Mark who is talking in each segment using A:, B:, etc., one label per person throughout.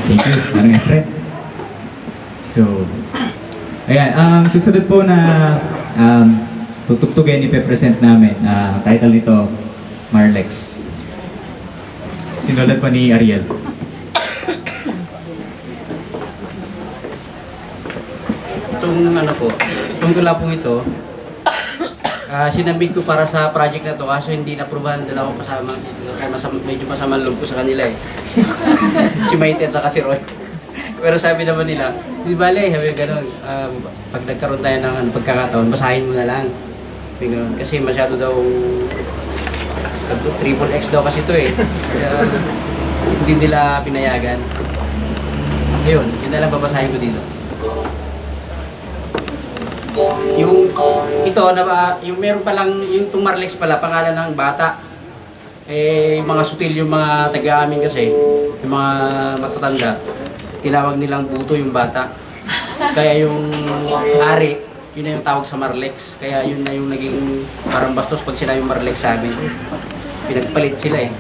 A: Thank you, parang Efren. So, ayan, ang susunod po na tutugtugin ipe-present namin, title nito, Marlex. Sinulat po ni Ariel.
B: Itong tula po ito, sinabit ko para sa project na to kaso hindi na-aprobahan dalawa kasama. Kaya medyo masama loob ko sa kanila eh. Si Maite at saka si Roy. Pero sabi naman nila, di bale, sabi gano'n, pag nagkaroon tayo ng pagkakataon, basahin mo na lang. Ganun. Kasi masyado daw, triple X daw kasi ito eh. Kaya hindi nila pinayagan. Ayun, yun na lang babasahin ko dito. Yung ito na yung meron pa lang yung Marlex pala pangalan ng bata. Eh yung mga sutil yung mga taga-amin kasi, yung mga matatanda, tinawag nilang buto yung bata. Kaya yung hari, yun na yung tawag sa Marlex. Kaya yun na yung naging parang bastos pag sila yung Marlex sa amin. Pinagpalit sila eh.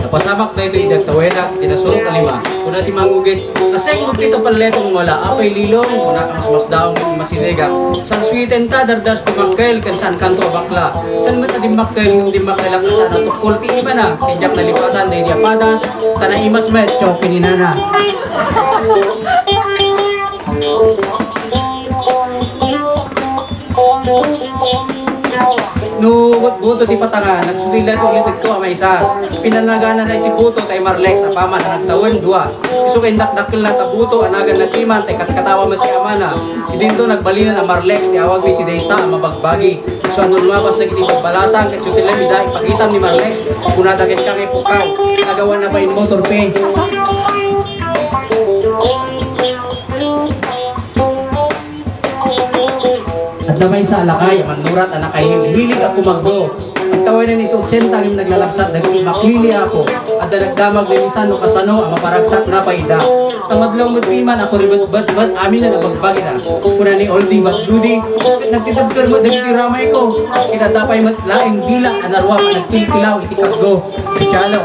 B: Napasamak na ito idagtawena, tinasurok na lima. Kung natin mangugit, nasay kumplito paletong wala, apay lilong, kung nakamasmas daong masiliga. San sweeten ta, dardas di makkel, kan saan kanto bakla. San ba't di makkel, di makkel ang saan natukol, ti iba na, kinjak na lipatan, di apadas, tanay imas met, chok pininana. No, buto di patanga, nagsudila ito ulit ko may isa. Pinanagana na iti buto tay Marlex, apama na nagtawan dua. Iso kay dakdakil na tabuto, anagan na timan, tay katkatawa man ti amana. Idinto nagbalinan ang Marlex, ti awag iti data, ang mabagbagi. So ano lumabas na iti pagbalasang, kat sutila mida, ipakita ni Marlex, kunadagit ka kay pukaw, nagawa na ba in motor pay. At namay sa alakay, manurat anak kay hilig ako magdo. Ang tawanan nito, sentang yung naglalapsat, nagmakili ako. At nagdamag ng isan no kasano, ang maparagsak na paida. Tamadlaw mo piman, ako ribet bat amin na nabagbagi na. Kuna ni oldie bat dudi, nagtitabker mo, nagtiramay ko. Kinatapay mat laing bila, anarwa, nagtilkilaw, itikag go. Richalo.